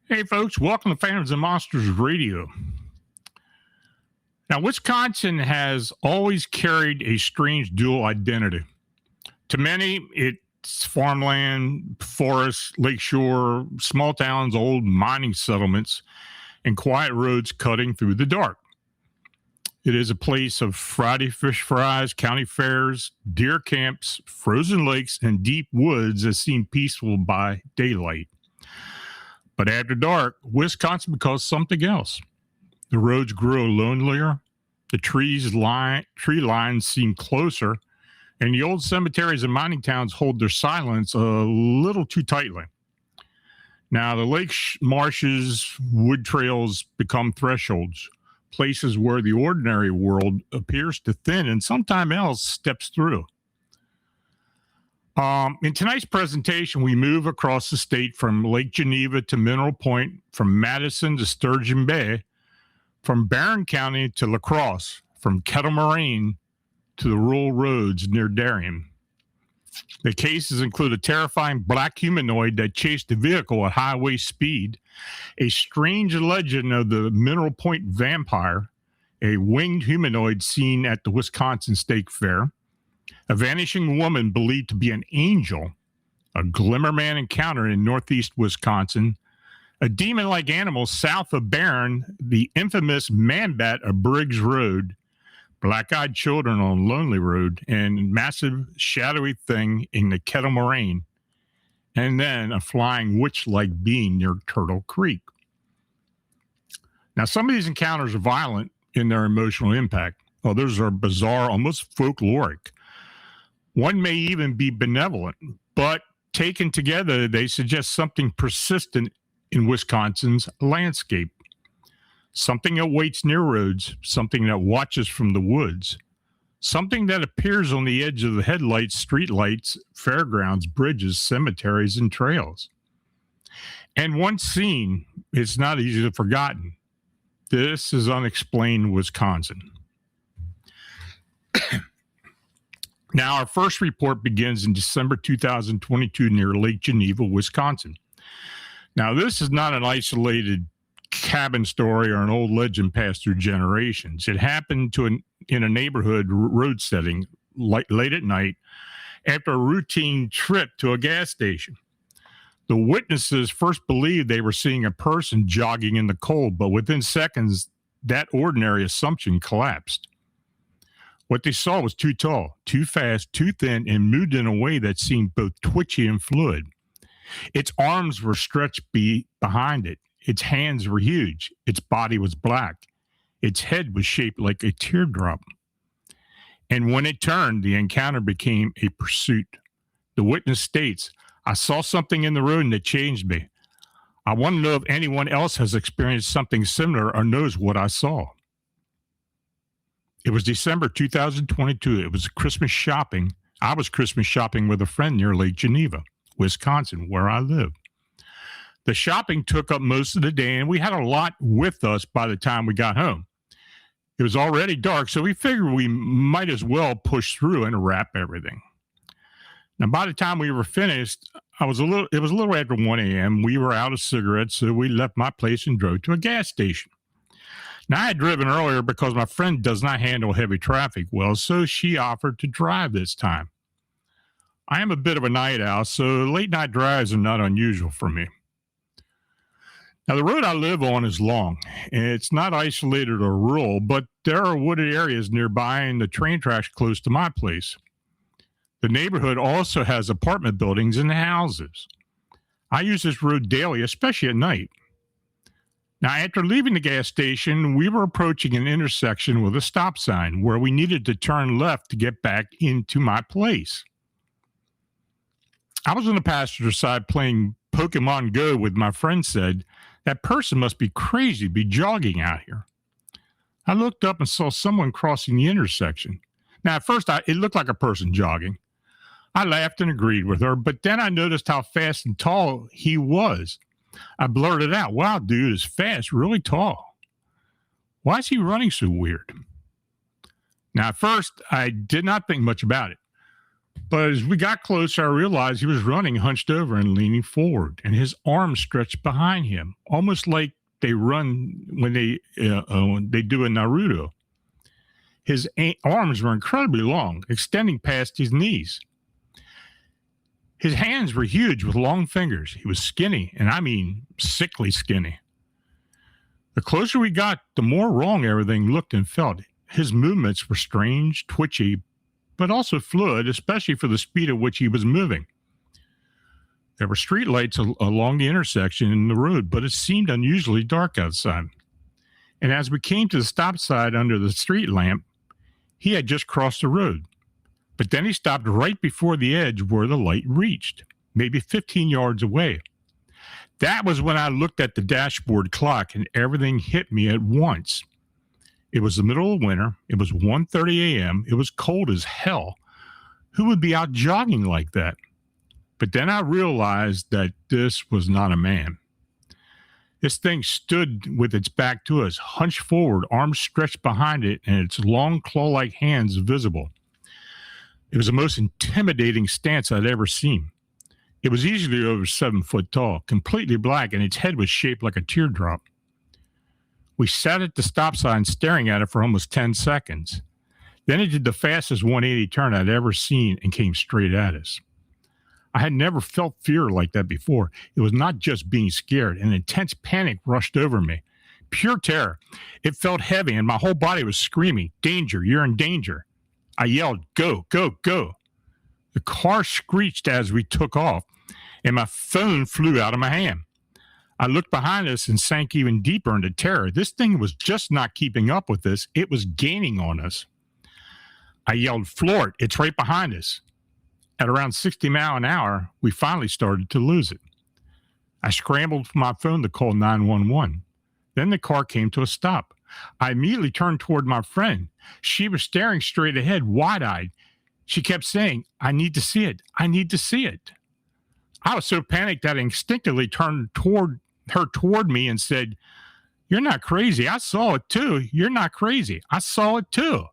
Hey, folks, welcome to Phantoms and Monsters Radio. Now, Wisconsin has always carried a strange dual identity. To many, it's farmland, forests, lakeshore, small towns, old mining settlements, and quiet roads cutting through the dark. It is a place of Friday fish fries, county fairs, deer camps, frozen lakes, and deep woods that seem peaceful by daylight. But after dark, Wisconsin becomes something else. The roads grow lonelier, the tree lines seem closer, and the old cemeteries and mining towns hold their silence a little too tightly. Now, the lake marshes, wood trails become thresholds, places where the ordinary world appears to thin and sometime else steps through. In tonight's presentation, we move across the state from Lake Geneva to Mineral Point, from Madison to Sturgeon Bay, from Barron County to La Crosse, from Kettle Moraine to the rural roads near Darien. The cases include a terrifying black humanoid that chased a vehicle at highway speed, a strange legend of the Mineral Point vampire, a winged humanoid seen at the Wisconsin State Fair, a vanishing woman believed to be an angel, a Glimmer Man encounter in northeast Wisconsin, a demon-like animal south of Barron, the infamous Man-Bat of Briggs Road, black-eyed children on Lonely Road, and massive shadowy thing in the Kettle Moraine, and then a flying witch-like being near Turtle Creek. Now, some of these encounters are violent in their emotional impact. Others are bizarre, almost folkloric. One may even be benevolent, but taken together, they suggest something persistent in Wisconsin's landscape. Something that waits near roads, something that watches from the woods, something that appears on the edge of the headlights, streetlights, fairgrounds, bridges, cemeteries, and trails. And once seen, it's not easily forgotten. This is Unexplained Wisconsin. Now, our first report begins in December 2022 near Lake Geneva, Wisconsin. Now, this is not an isolated cabin story or an old legend passed through generations. It happened in a neighborhood road setting late at night after a routine trip to a gas station. The witnesses first believed they were seeing a person jogging in the cold, but within seconds, that ordinary assumption collapsed. What they saw was too tall, too fast, too thin, and moved in a way that seemed both twitchy and fluid. Its arms were stretched behind it. Its hands were huge. Its body was black. Its head was shaped like a teardrop. And when it turned, the encounter became a pursuit. The witness states, "I saw something in the road and it changed me. I want to know if anyone else has experienced something similar or knows what I saw." It was December 2022. It was Christmas shopping. I was Christmas shopping with a friend near Lake Geneva, Wisconsin, where I live. The shopping took up most of the day, and we had a lot with us by the time we got home. It was already dark, so we figured we might as well push through and wrap everything. Now, by the time we were finished, it was a little after 1 a.m. We were out of cigarettes, so we left my place and drove to a gas station. Now, I had driven earlier because my friend does not handle heavy traffic well, so she offered to drive this time. I am a bit of a night owl, so late night drives are not unusual for me. Now, the road I live on is long. It's not isolated or rural, but there are wooded areas nearby and the train tracks close to my place. The neighborhood also has apartment buildings and houses. I use this road daily, especially at night. Now, after leaving the gas station, we were approaching an intersection with a stop sign where we needed to turn left to get back into my place. I was on the passenger side playing Pokemon Go with my friend said, "That person must be crazy to be jogging out here." I looked up and saw someone crossing the intersection. Now, at first, it looked like a person jogging. I laughed and agreed with her, but then I noticed how fast and tall he was. I blurted out, "Wow, dude is fast, really tall. Why is he running so weird?" Now, at first, I did not think much about it. But as we got closer, I realized he was running hunched over and leaning forward, and his arms stretched behind him, almost like they run when they do in Naruto. His arms were incredibly long, extending past his knees. His hands were huge with long fingers. He was skinny, and I mean sickly skinny. The closer we got, the more wrong everything looked and felt. His movements were strange, twitchy, but also fluid, especially for the speed at which he was moving. There were streetlights along the intersection in the road, but it seemed unusually dark outside. And as we came to the stop sign under the street lamp, he had just crossed the road. But then he stopped right before the edge where the light reached, maybe 15 yards away. That was when I looked at the dashboard clock and everything hit me at once. It was the middle of winter. It was 1:30 a.m. It was cold as hell. Who would be out jogging like that? But then I realized that this was not a man. This thing stood with its back to us, hunched forward, arms stretched behind it, and its long claw-like hands visible. It was the most intimidating stance I'd ever seen. It was easily over 7 foot tall, completely black, and its head was shaped like a teardrop. We sat at the stop sign staring at it for almost 10 seconds. Then it did the fastest 180 turn I'd ever seen and came straight at us. I had never felt fear like that before. It was not just being scared. An intense panic rushed over me. Pure terror. It felt heavy and my whole body was screaming, "Danger, you're in danger." I yelled, "Go, go, go." The car screeched as we took off, and my phone flew out of my hand. I looked behind us and sank even deeper into terror. This thing was just not keeping up with us. It was gaining on us. I yelled, "Floor it, it's right behind us." At around 60 miles an hour, we finally started to lose it. I scrambled for my phone to call 911. Then the car came to a stop. I immediately turned toward my friend. She was staring straight ahead, wide-eyed. She kept saying, "I need to see it. I need to see it." I was so panicked that I instinctively turned toward me and said, "You're not crazy. I saw it too. You're not crazy. I saw it too.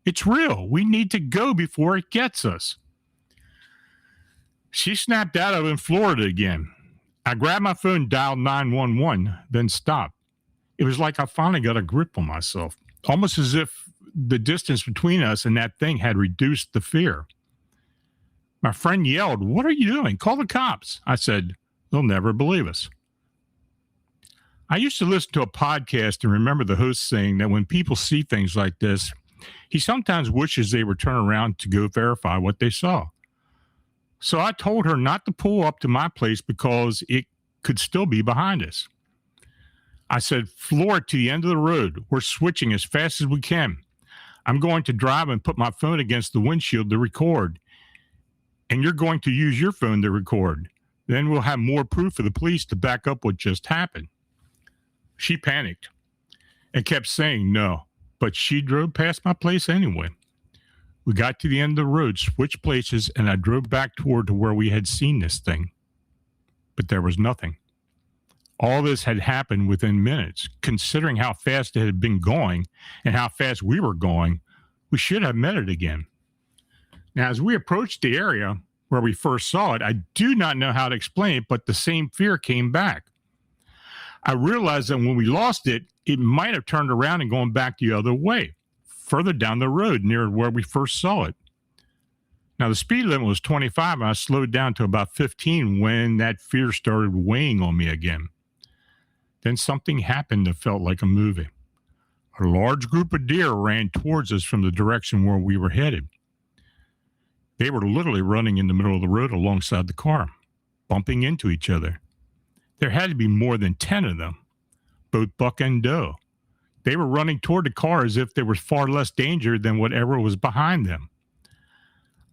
It's real. We need to go before it gets us." She snapped out of it and floored it again. I grabbed my phone, dialed 911, then stopped. It was like I finally got a grip on myself, almost as if the distance between us and that thing had reduced the fear. My friend yelled, "What are you doing? Call the cops." I said, "They'll never believe us." I used to listen to a podcast and remember the host saying that when people see things like this, he sometimes wishes they would turn around to go verify what they saw. So I told her not to pull up to my place because it could still be behind us. I said, floor it to the end of the road. We're switching as fast as we can. I'm going to drive and put my phone against the windshield to record. And you're going to use your phone to record. Then we'll have more proof for the police to back up what just happened. She panicked and kept saying no, but she drove past my place anyway. We got to the end of the road, switched places, and I drove back toward to where we had seen this thing. But there was nothing. All this had happened within minutes. Considering how fast it had been going and how fast we were going, we should have met it again. Now, as we approached the area where we first saw it, I do not know how to explain it, but the same fear came back. I realized that when we lost it, it might have turned around and gone back the other way, further down the road near where we first saw it. Now, the speed limit was 25, and I slowed down to about 15 when that fear started weighing on me again. Then something happened that felt like a movie. A large group of deer ran towards us from the direction where we were headed. They were literally running in the middle of the road alongside the car, bumping into each other. There had to be more than 10 of them, both buck and doe. They were running toward the car as if there was far less danger than whatever was behind them.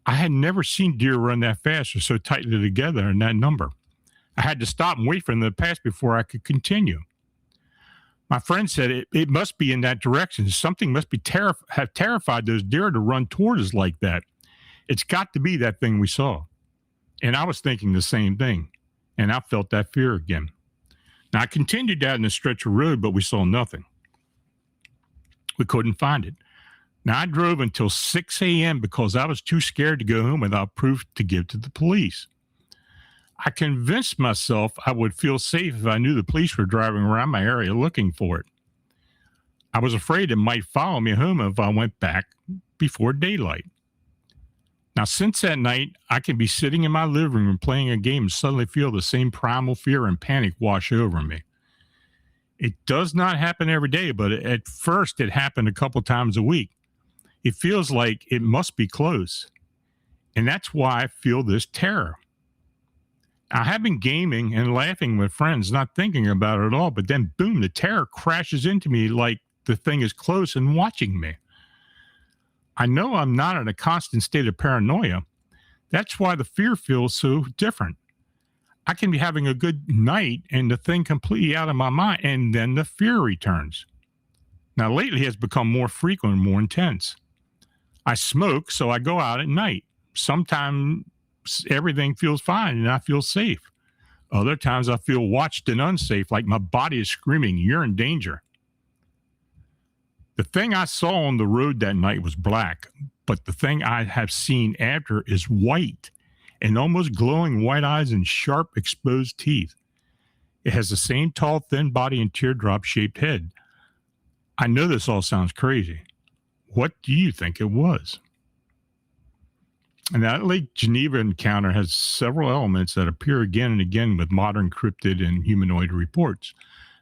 I had never seen deer run that fast or so tightly together in that number. I had to stop and wait for them to pass before I could continue. My friend said it must be in that direction. Something must be have terrified those deer to run toward us like that. It's got to be that thing we saw. And I was thinking the same thing. And I felt that fear again. Now, I continued down the stretch of road, but we saw nothing. We couldn't find it. Now, I drove until 6 a.m. because I was too scared to go home without proof to give to the police. I convinced myself I would feel safe if I knew the police were driving around my area looking for it. I was afraid it might follow me home if I went back before daylight. Now, since that night, I can be sitting in my living room playing a game and suddenly feel the same primal fear and panic wash over me. It does not happen every day, but at first it happened a couple times a week. It feels like it must be close. And that's why I feel this terror. I have been gaming and laughing with friends, not thinking about it at all, but then boom, the terror crashes into me like the thing is close and watching me. I know I'm not in a constant state of paranoia. That's why the fear feels so different. I can be having a good night and the thing completely out of my mind, and then the fear returns. Now, lately it's become more frequent and more intense. I smoke, so I go out at night. Sometimes everything feels fine and I feel safe. Other times I feel watched and unsafe, like my body is screaming, "You're in danger." The thing I saw on the road that night was black, but the thing I have seen after is white and almost glowing white eyes and sharp exposed teeth. It has the same tall, thin body and teardrop-shaped head. I know this all sounds crazy. What do you think it was? And that Lake Geneva encounter has several elements that appear again and again with modern cryptid and humanoid reports.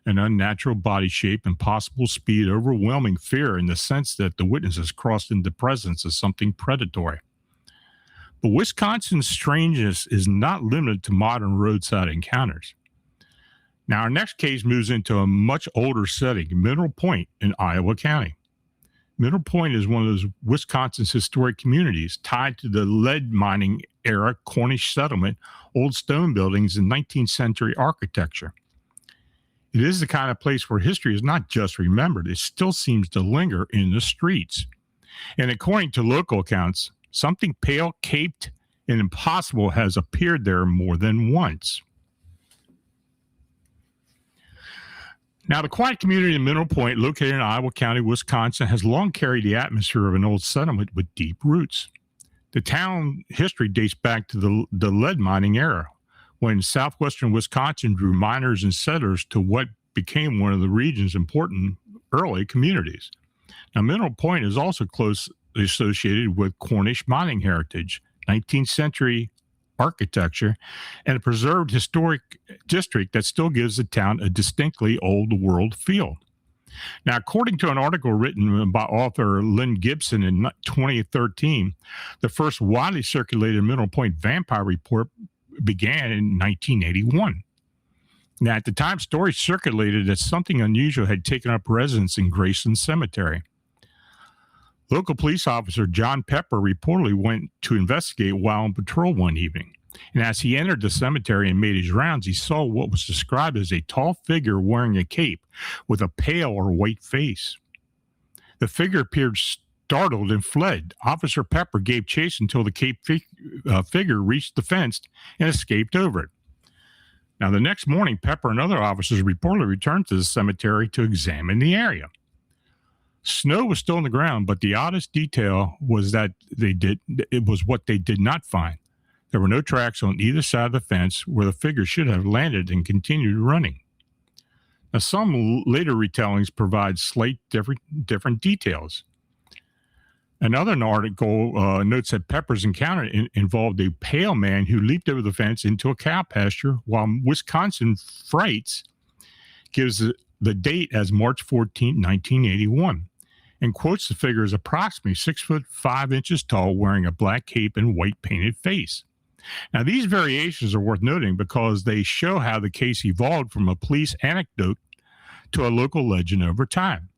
An unnatural body shape, impossible speed, overwhelming fear in the sense that the witness is crossed into presence of something predatory. But Wisconsin's strangeness is not limited to modern roadside encounters. Now, our next case moves into a much older setting, Mineral Point in Iowa County. Mineral Point is one of those Wisconsin's historic communities tied to the lead mining era Cornish settlement, old stone buildings, and 19th century architecture. It is the kind of place where history is not just remembered, it still seems to linger in the streets. And according to local accounts, something pale, caped, and impossible has appeared there more than once. Now, the quiet community of Mineral Point, located in Iowa County, Wisconsin, has long carried the atmosphere of an old settlement with deep roots. The town history dates back to the lead mining era, when southwestern Wisconsin drew miners and settlers to what became one of the region's important early communities. Now, Mineral Point is also closely associated with Cornish mining heritage. 19th century architecture and a preserved historic district that still gives the town a distinctly old world feel. Now, according to an article written by author Lynn Gibson in 2013, the first widely circulated Mineral Point vampire report began in 1981. Now, at the time, stories circulated that something unusual had taken up residence in Graceland Cemetery. Local police officer John Pepper reportedly went to investigate while on patrol one evening. And as he entered the cemetery and made his rounds, he saw what was described as a tall figure wearing a cape with a pale or white face. The figure appeared startled and fled. Officer Pepper gave chase until the cape figure reached the fence and escaped over it. Now, the next morning, Pepper and other officers reportedly returned to the cemetery to examine the area. Snow was still on the ground, but the oddest detail was that it was what they did not find. There were no tracks on either side of the fence where the figure should have landed and continued running. Now, some later retellings provide slight different details. Another article notes that Pepper's encounter involved a pale man who leaped over the fence into a cow pasture, while Wisconsin Frights gives the date as March 14, 1981, and quotes the figure as approximately 6'5" tall, wearing a black cape and white painted face. Now, these variations are worth noting because they show how the case evolved from a police anecdote to a local legend over time.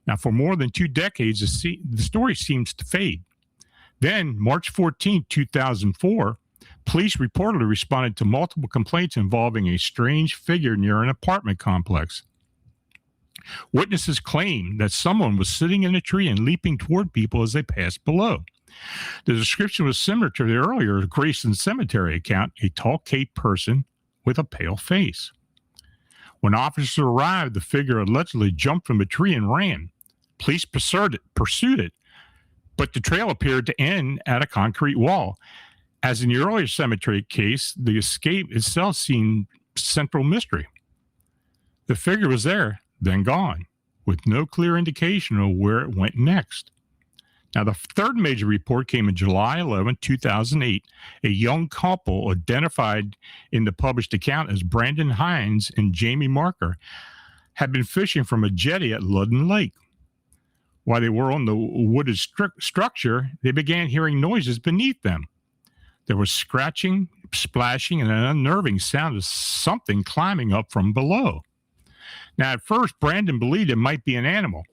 Now, for more than 2 decades, the story seems to fade. Then, March 14, 2004, police reportedly responded to multiple complaints involving a strange figure near an apartment complex. Witnesses claimed that someone was sitting in a tree and leaping toward people as they passed below. The description was similar to the earlier Graceland Cemetery account, a tall cape person with a pale face. When officers arrived, the figure allegedly jumped from a tree and ran. Police pursued it, but the trail appeared to end at a concrete wall. As in the earlier cemetery case, the escape itself seemed central mystery. The figure was there, then gone, with no clear indication of where it went next. Now, the third major report came in July 11, 2008. A young couple identified in the published account as Brandon Hines and Jamie Marker had been fishing from a jetty at Loudon Lake. While they were on the wooded structure, they began hearing noises beneath them. There was scratching, splashing, and an unnerving sound of something climbing up from below. Now, at first, Brandon believed it might be an animal.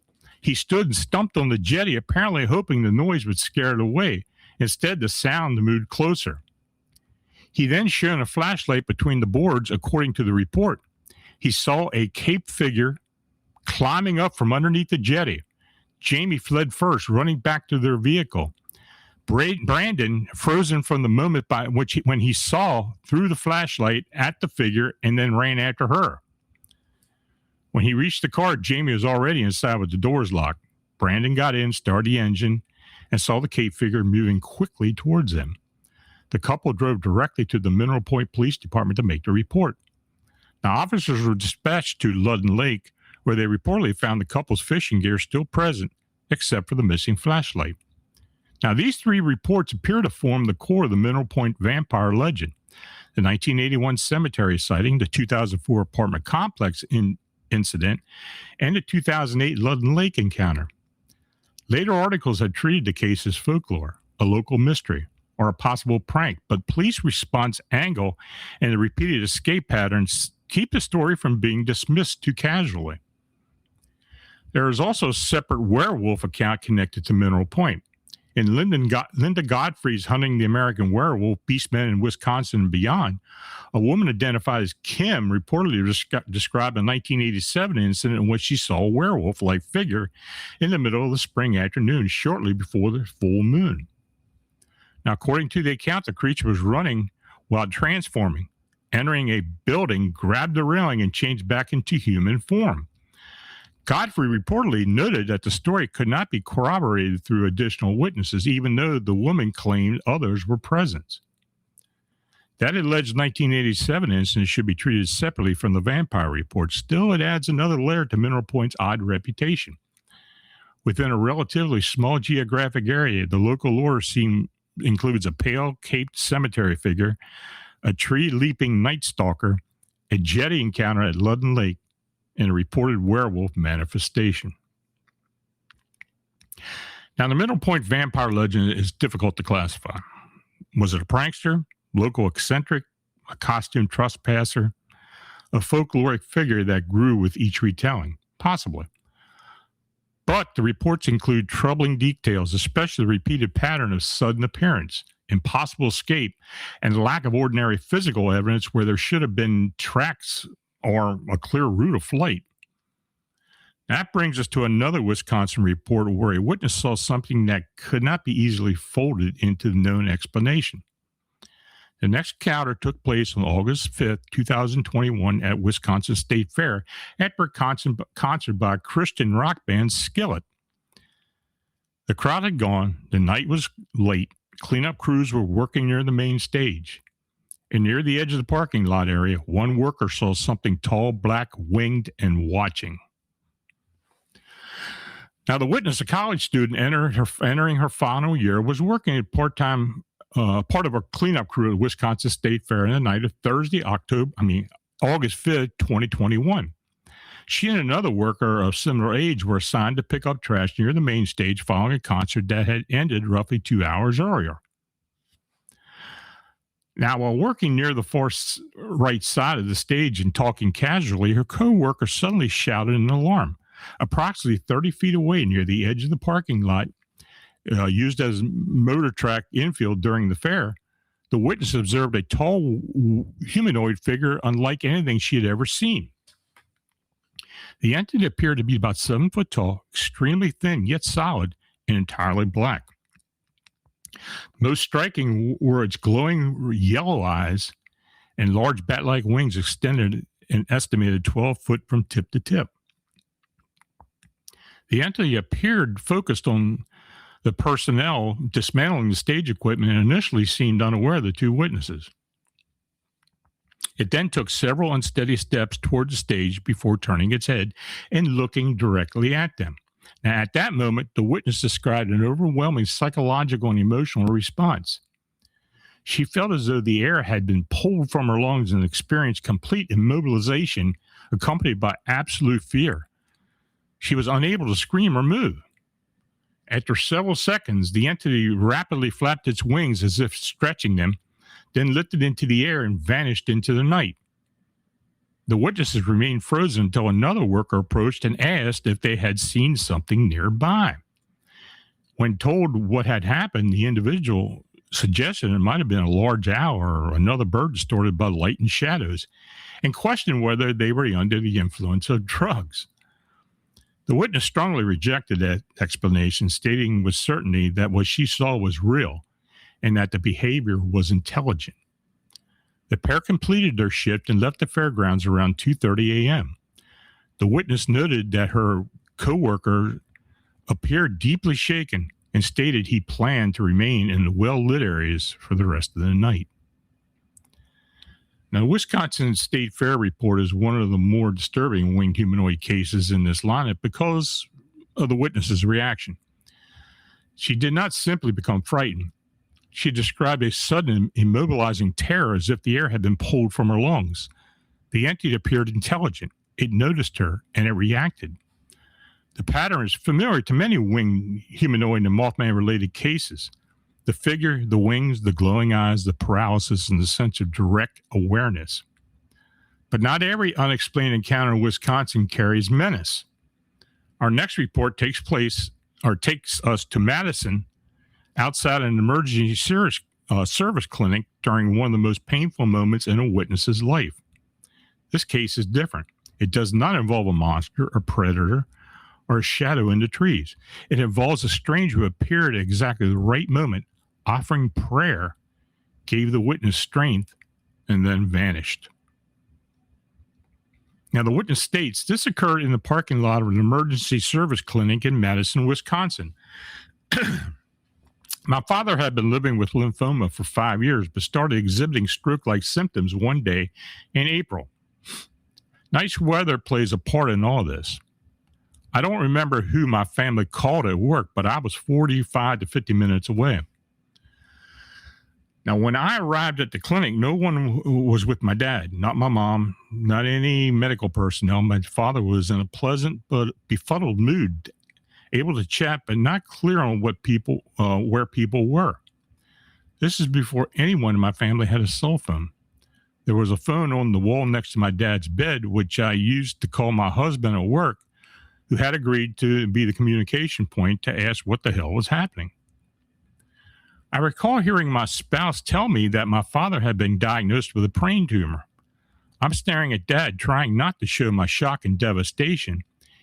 He stood and stumped on the jetty, apparently hoping the noise would scare it away. Instead, the sound moved closer. He then shone a flashlight between the boards, according to the report. He saw a caped figure climbing up from underneath the jetty. Jamie fled first, running back to their vehicle. Brandon, frozen from the moment when he saw through the flashlight at the figure and then ran after her. When he reached the car, Jamie was already inside with the doors locked. Brandon got in, started the engine, and saw the cape figure moving quickly towards them. The couple drove directly to the Mineral Point Police Department to make the report. Now, officers were dispatched to Loudon Lake, where they reportedly found the couple's fishing gear still present, except for the missing flashlight. Now, these 3 reports appear to form the core of the Mineral Point vampire legend. The 1981 cemetery sighting, the 2004 apartment complex incident, and the 2008 Loudon Lake encounter. Later articles had treated the case as folklore, a local mystery, or a possible prank, but police response angle and the repeated escape patterns keep the story from being dismissed too casually. There is also a separate werewolf account connected to Mineral Point. In Linda Godfrey's Hunting the American Werewolf, Beastmen in Wisconsin and Beyond, a woman identified as Kim reportedly described a 1987 incident in which she saw a werewolf-like figure in the middle of the spring afternoon shortly before the full moon. Now, according to the account, the creature was running while transforming, entering a building, grabbed the railing, and changed back into human form. Godfrey reportedly noted that the story could not be corroborated through additional witnesses, even though the woman claimed others were present. That alleged 1987 incident should be treated separately from the vampire report. Still, it adds another layer to Mineral Point's odd reputation. Within a relatively small geographic area, the local lore seemed includes a pale caped cemetery figure, a tree leaping night stalker, a jetty encounter at Ludden Lake, and a reported werewolf manifestation. Now, the Mineral Point vampire legend is difficult to classify. Was it a prankster, local eccentric, a costume trespasser, a folkloric figure that grew with each retelling? Possibly. But the reports include troubling details, especially the repeated pattern of sudden appearance, impossible escape, and the lack of ordinary physical evidence where there should have been tracks or a clear route of flight. That brings us to another Wisconsin report where a witness saw something that could not be easily folded into the known explanation. The next encounter took place on August 5th, 2021 at Wisconsin State Fair after a concert by Christian rock band Skillet. The crowd had gone, the night was late, cleanup crews were working near the main stage. And near the edge of the parking lot area, one worker saw something tall, black, winged, and watching. Now, the witness, a college student entering her final year, was working at part of a cleanup crew at Wisconsin State Fair on the night of August 5th, 2021. She and another worker of similar age were assigned to pick up trash near the main stage following a concert that had ended roughly 2 hours earlier. Now, while working near the far right side of the stage and talking casually, her co-worker suddenly shouted an alarm. Approximately 30 feet away near the edge of the parking lot, used as motor track infield during the fair, the witness observed a tall humanoid figure unlike anything she had ever seen. The entity appeared to be about 7 foot tall, extremely thin yet solid, and entirely black. Most striking were its glowing yellow eyes and large bat-like wings extended an estimated 12 foot from tip to tip. The entity appeared focused on the personnel dismantling the stage equipment and initially seemed unaware of the two witnesses. It then took several unsteady steps toward the stage before turning its head and looking directly at them. Now, at that moment, the witness described an overwhelming psychological and emotional response. She felt as though the air had been pulled from her lungs and experienced complete immobilization accompanied by absolute fear. She was unable to scream or move. After several seconds, the entity rapidly flapped its wings as if stretching them, then lifted into the air and vanished into the night. The witnesses remained frozen until another worker approached and asked if they had seen something nearby. When told what had happened, the individual suggested it might have been a large owl or another bird distorted by light and shadows, and questioned whether they were under the influence of drugs. The witness strongly rejected that explanation, stating with certainty that what she saw was real and that the behavior was intelligent. The pair completed their shift and left the fairgrounds around 2:30 a.m. The witness noted that her co-worker appeared deeply shaken and stated he planned to remain in the well-lit areas for the rest of the night. Now, the Wisconsin State Fair report is one of the more disturbing winged humanoid cases in this lineup because of the witness's reaction. She did not simply become frightened. She described a sudden immobilizing terror as if the air had been pulled from her lungs. The entity appeared intelligent. It noticed her, and it reacted. The pattern is familiar to many winged humanoid and Mothman-related cases. The figure, the wings, the glowing eyes, the paralysis, and the sense of direct awareness. But not every unexplained encounter in Wisconsin carries menace. Our next report takes us to Madison, outside an emergency service clinic during one of the most painful moments in a witness's life. This case is different. It does not involve a monster, a predator, or a shadow in the trees. It involves a stranger who appeared at exactly the right moment, offering prayer, gave the witness strength, and then vanished. Now, the witness states this occurred in the parking lot of an emergency service clinic in Madison, Wisconsin. My father had been living with lymphoma for 5 years, but started exhibiting stroke-like symptoms one day in April. Nice weather plays a part in all this. I don't remember who my family called at work, but I was 45 to 50 minutes away. Now, when I arrived at the clinic, no one was with my dad, not my mom, not any medical personnel. My father was in a pleasant but befuddled mood, able to chat, but not clear on where people were. This is before anyone in my family had a cell phone. There was a phone on the wall next to my dad's bed, which I used to call my husband at work, who had agreed to be the communication point to ask what the hell was happening. I recall hearing my spouse tell me that my father had been diagnosed with a brain tumor. I'm staring at Dad, trying not to show my shock and devastation,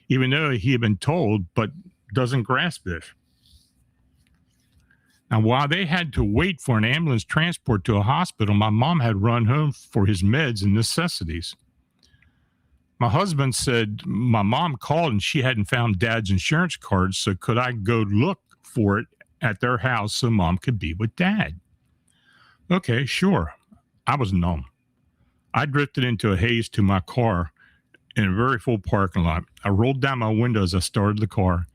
even though he had been told, but doesn't grasp this. Now, while they had to wait for an ambulance transport to a hospital, my mom had run home for his meds and necessities. My husband said my mom called and she hadn't found Dad's insurance card, so could I go look for it at their house so Mom could be with Dad? Okay, sure. I was numb. I drifted into a haze to my car in a very full parking lot. I rolled down my window as I started the car,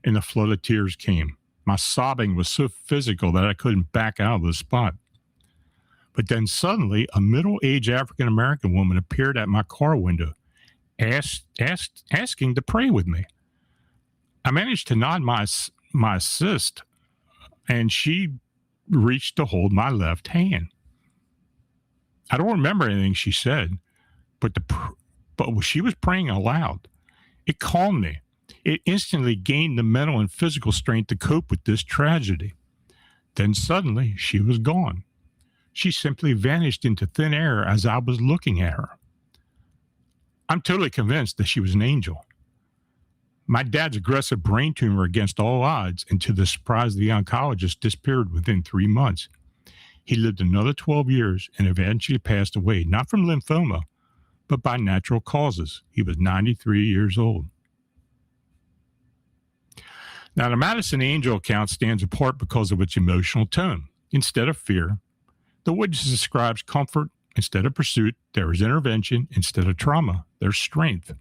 and a flood of tears came. My sobbing was so physical that I couldn't back out of the spot. But then suddenly, a middle-aged African-American woman appeared at my car window, asking to pray with me. I managed to nod my assist, and she reached to hold my left hand. I don't remember anything she said, but she was praying aloud. It calmed me. It instantly gained the mental and physical strength to cope with this tragedy. Then suddenly, she was gone. She simply vanished into thin air as I was looking at her. I'm totally convinced that she was an angel. My dad's aggressive brain tumor against all odds, and to the surprise of the oncologist, disappeared within 3 months. He lived another 12 years and eventually passed away, not from lymphoma, but by natural causes. He was 93 years old. Now, the Madison angel account stands apart because of its emotional tone. Instead of fear, the witness describes comfort. Instead of pursuit, there is intervention. Instead of trauma, there's strength.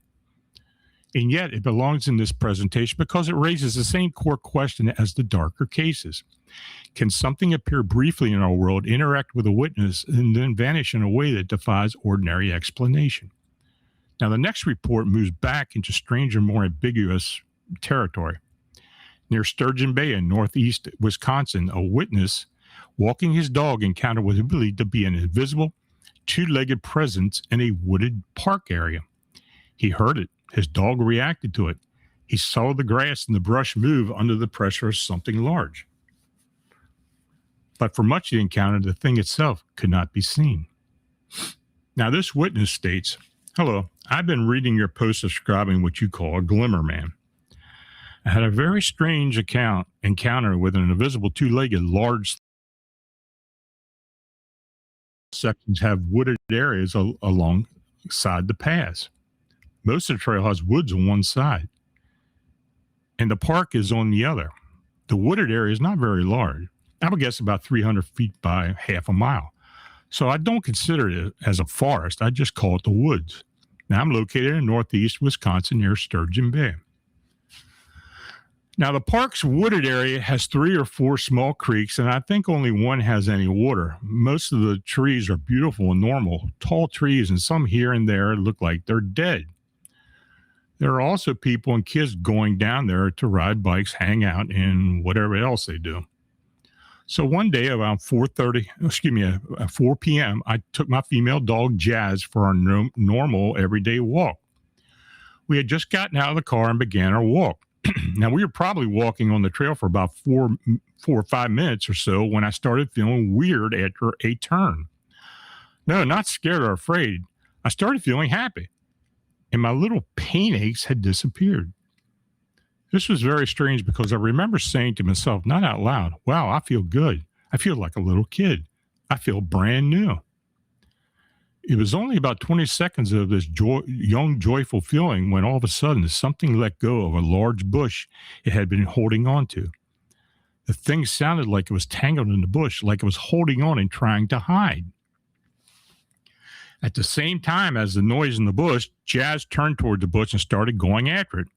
And yet, it belongs in this presentation because it raises the same core question as the darker cases. Can something appear briefly in our world, interact with a witness, and then vanish in a way that defies ordinary explanation? Now, the next report moves back into stranger, more ambiguous territory. Near Sturgeon Bay in northeast Wisconsin, a witness walking his dog encountered what he believed to be an invisible, two-legged presence in a wooded park area. He heard it. His dog reacted to it. He saw the grass and the brush move under the pressure of something large. But for much of the encounter, the thing itself could not be seen. Now, this witness states, "Hello, I've been reading your post describing what you call a Glimmer Man. I had a very strange encounter with an invisible two-legged large sections have wooded areas alongside the paths. Most of the trail has woods on one side, and the park is on the other. The wooded area is not very large. I would guess about 300 feet by half a mile. So I don't consider it as a forest. I just call it the woods. Now, I'm located in northeast Wisconsin near Sturgeon Bay. Now, the park's wooded area has 3 or 4 small creeks, and I think only one has any water. Most of the trees are beautiful and normal, tall trees, and some here and there look like they're dead. There are also people and kids going down there to ride bikes, hang out, and whatever else they do. So one day around 4 p.m., I took my female dog, Jazz, for our normal everyday walk. We had just gotten out of the car and began our walk. Now, we were probably walking on the trail for about 4 or 5 minutes or so when I started feeling weird after a turn. No, not scared or afraid. I started feeling happy, and my little pain aches had disappeared. This was very strange because I remember saying to myself, not out loud, "Wow, I feel good. I feel like a little kid. I feel brand new." It was only about 20 seconds of this young, joyful feeling when all of a sudden something let go of a large bush it had been holding on to. The thing sounded like it was tangled in the bush, like it was holding on and trying to hide. At the same time as the noise in the bush, Jazz turned toward the bush and started going after it.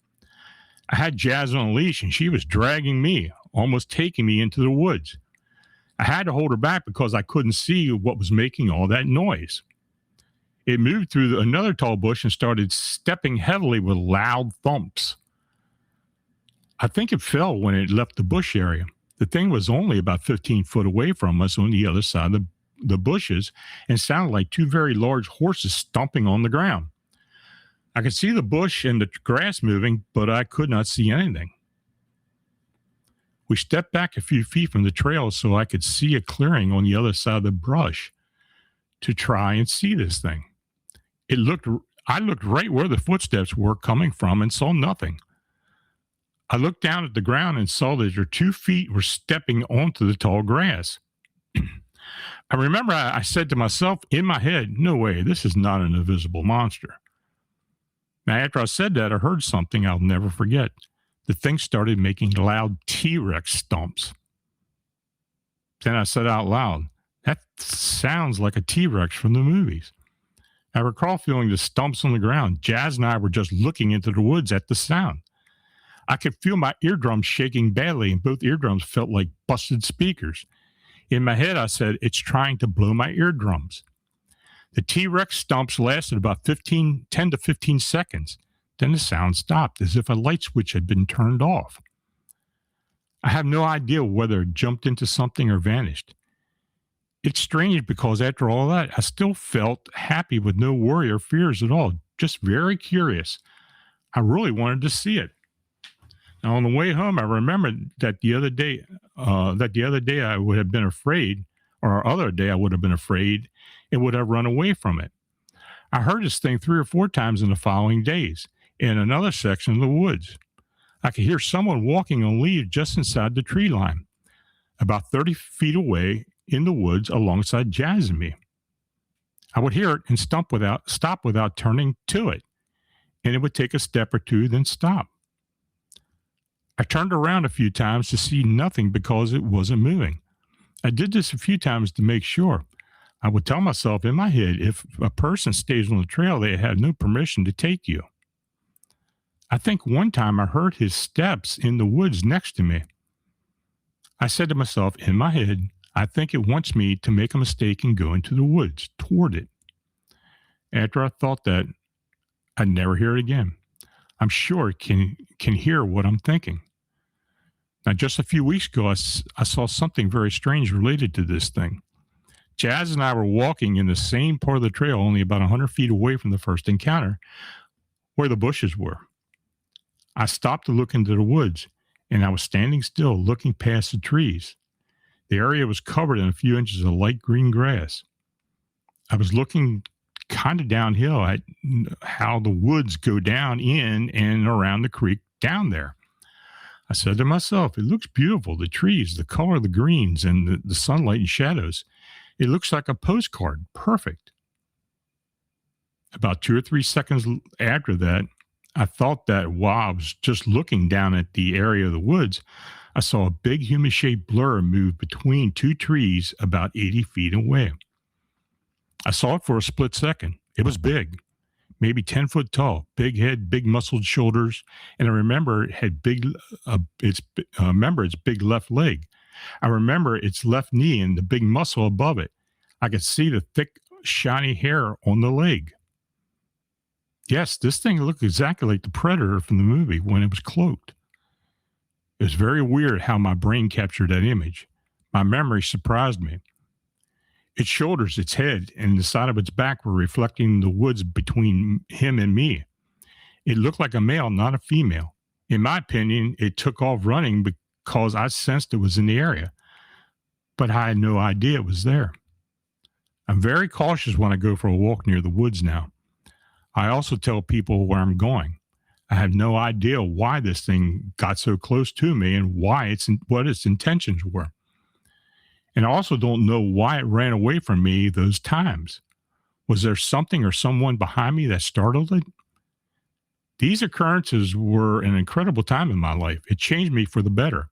I had Jazz on a leash, and she was dragging me, almost taking me into the woods. I had to hold her back because I couldn't see what was making all that noise. It moved through another tall bush and started stepping heavily with loud thumps. I think it fell when it left the bush area. The thing was only about 15 foot away from us on the other side of the bushes and sounded like two very large horses stomping on the ground. I could see the bush and the grass moving, but I could not see anything. We stepped back a few feet from the trail so I could see a clearing on the other side of the brush to try and see this thing. I looked right where the footsteps were coming from and saw nothing. I looked down at the ground and saw that her 2 feet were stepping onto the tall grass. I remember I said to myself in my head, no way, this is not an invisible monster. Now, after I said that, I heard something I'll never forget. The thing started making loud T-Rex stomps. Then I said out loud, that sounds like a T-Rex from the movies. I recall feeling the stumps on the ground. Jazz and I were just looking into the woods at the sound. I could feel my eardrums shaking badly, and both eardrums felt like busted speakers. In my head, I said, it's trying to blow my eardrums. The T-Rex stumps lasted about 10 to 15 seconds. Then the sound stopped, as if a light switch had been turned off. I have no idea whether it jumped into something or vanished. It's strange because after all that, I still felt happy with no worry or fears at all, just very curious. I really wanted to see it. Now, on the way home, I remembered that the other day I would have been afraid, or other day I would have been afraid and would have run away from it. I heard this thing 3 or 4 times in the following days in another section of the woods. I could hear someone walking on leaves just inside the tree line, about 30 feet away in the woods alongside Jazz and me. I would hear it and stop without turning to it, and it would take a step or two, then stop. I turned around a few times to see nothing because it wasn't moving. I did this a few times to make sure. I would tell myself in my head, if a person stays on the trail, they have no permission to take you. I think one time I heard his steps in the woods next to me. I said to myself in my head, I think it wants me to make a mistake and go into the woods toward it. After I thought that, I'd never hear it again. I'm sure it can hear what I'm thinking. Now, just a few weeks ago, I saw something very strange related to this thing. Jazz and I were walking in the same part of the trail, only about 100 feet away from the first encounter, where the bushes were. I stopped to look into the woods, and I was standing still, looking past the trees. The area was covered in a few inches of light green grass. I was looking kind of downhill at how the woods go down in and around the creek down there. I said to myself, it looks beautiful, the trees, the color of the greens, and the sunlight and shadows. It looks like a postcard, perfect. About 2 or 3 seconds after that, I thought that while I was just looking down at the area of the woods, I saw a big human-shaped blur move between 2 trees about 80 feet away. I saw it for a split second. It was big, maybe 10 foot tall, big head, big muscled shoulders, and I remember it had its big left leg. I remember its left knee and the big muscle above it. I could see the thick, shiny hair on the leg. Yes, this thing looked exactly like the predator from the movie when it was cloaked. It was very weird how my brain captured that image. My memory surprised me. Its shoulders, its head, and the side of its back were reflecting the woods between him and me. It looked like a male, not a female. In my opinion, it took off running because I sensed it was in the area, but I had no idea it was there. I'm very cautious when I go for a walk near the woods now. I also tell people where I'm going. I have no idea why this thing got so close to me and what its intentions were. And I also don't know why it ran away from me those times. Was there something or someone behind me that startled it? These occurrences were an incredible time in my life. It changed me for the better.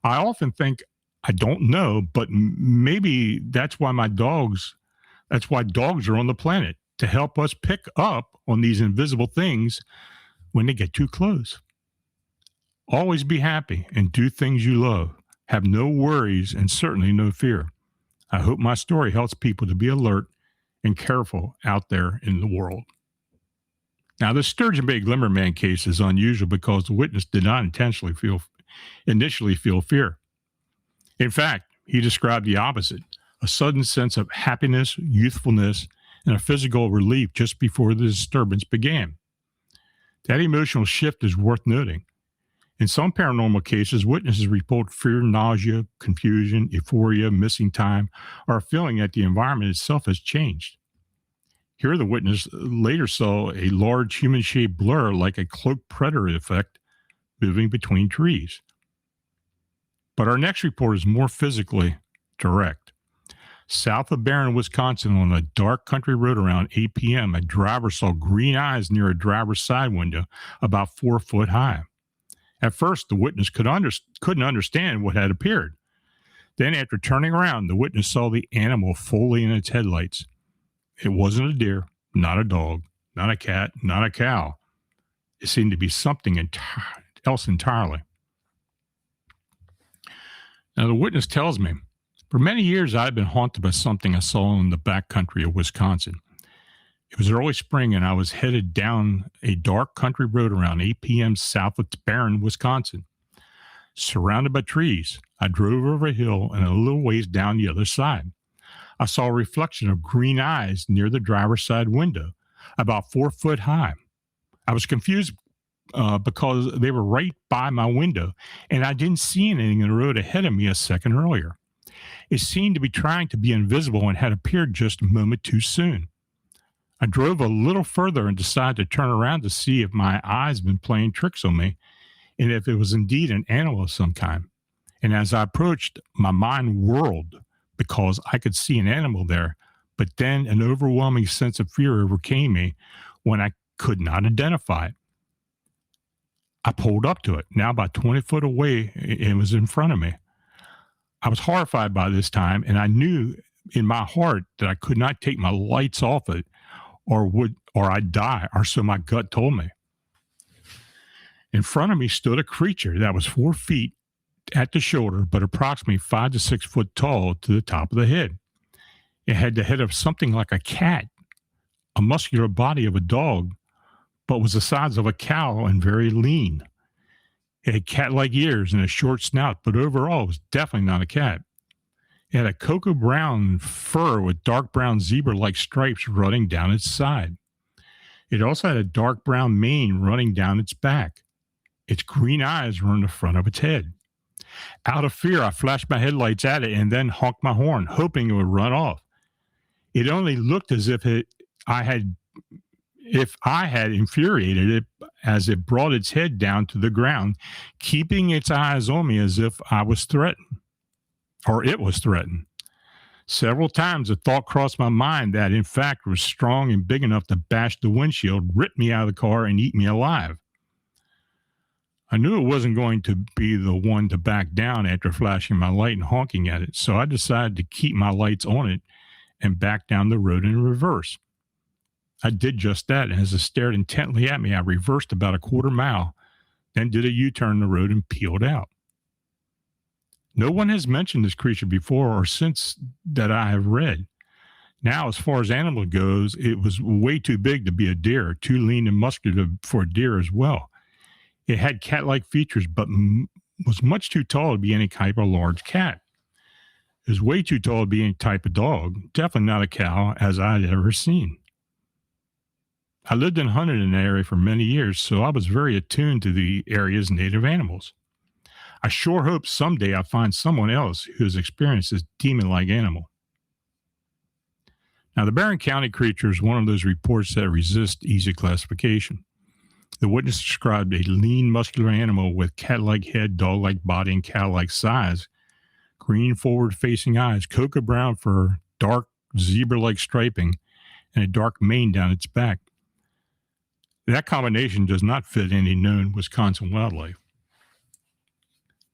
I often think, I don't know, but maybe that's why dogs are on the planet, to help us pick up on these invisible things when they get too close. Always be happy and do things you love. Have no worries and certainly no fear. I hope my story helps people to be alert and careful out there in the world. Now, the Sturgeon Bay Glimmer Man case is unusual because the witness did not initially feel fear. In fact, he described the opposite, a sudden sense of happiness, youthfulness, and a physical relief just before the disturbance began. That emotional shift is worth noting. In some paranormal cases, witnesses report fear, nausea, confusion, euphoria, missing time, or a feeling that the environment itself has changed. Here, the witness later saw a large human-shaped blur like a cloaked predator effect moving between trees. But our next report is more physically direct. South of Barron, Wisconsin, on a dark country road around 8 p.m., a driver saw green eyes near a driver's side window about 4 foot high. At first, the witness couldn't understand what had appeared. Then, after turning around, the witness saw the animal fully in its headlights. It wasn't a deer, not a dog, not a cat, not a cow. It seemed to be something else entirely. Now, the witness tells me, for many years, I had been haunted by something I saw in the backcountry of Wisconsin. It was early spring, and I was headed down a dark country road around 8 p.m. south of Barron, Wisconsin. Surrounded by trees, I drove over a hill and a little ways down the other side. I saw a reflection of green eyes near the driver's side window, about 4 foot high. I was confused because they were right by my window, and I didn't see anything in the road ahead of me a second earlier. It seemed to be trying to be invisible and had appeared just a moment too soon. I drove a little further and decided to turn around to see if my eyes had been playing tricks on me and if it was indeed an animal of some kind. And as I approached, my mind whirled because I could see an animal there, but then an overwhelming sense of fear overcame me when I could not identify it. I pulled up to it, now about 20 foot away. It was in front of me. I was horrified by this time, and I knew in my heart that I could not take my lights off it or I'd die, or so my gut told me. In front of me stood a creature that was 4 feet at the shoulder, but approximately 5 to 6 foot tall to the top of the head. It had the head of something like a cat, a muscular body of a dog, but was the size of a cow and very lean. It had cat-like ears and a short snout, but overall it was definitely not a cat. It had a cocoa brown fur with dark brown zebra-like stripes running down its side. It also had a dark brown mane running down its back. Its green eyes were in the front of its head. Out of fear, I flashed my headlights at it and then honked my horn, hoping it would run off. It only looked as if I had infuriated it as it brought its head down to the ground, keeping its eyes on me as if I was threatened, or it was threatened. Several times the thought crossed my mind that, in fact, it was strong and big enough to bash the windshield, rip me out of the car, and eat me alive. I knew it wasn't going to be the one to back down after flashing my light and honking at it, so I decided to keep my lights on it and back down the road in reverse. I did just that, and as it stared intently at me, I reversed about a quarter mile, then did a U-turn in the road and peeled out. No one has mentioned this creature before or since that I have read. Now, as far as animal goes, it was way too big to be a deer, too lean and muscular for a deer as well. It had cat-like features, but was much too tall to be any type of large cat. It was way too tall to be any type of dog, definitely not a cow as I had ever seen. I lived and hunted in the area for many years, so I was very attuned to the area's native animals. I sure hope someday I find someone else who has experienced this demon-like animal. Now, the Barron County creature is one of those reports that resist easy classification. The witness described a lean, muscular animal with cat-like head, dog-like body, and cow-like size, green forward-facing eyes, cocoa brown fur, dark zebra-like striping, and a dark mane down its back. That combination does not fit any known Wisconsin wildlife.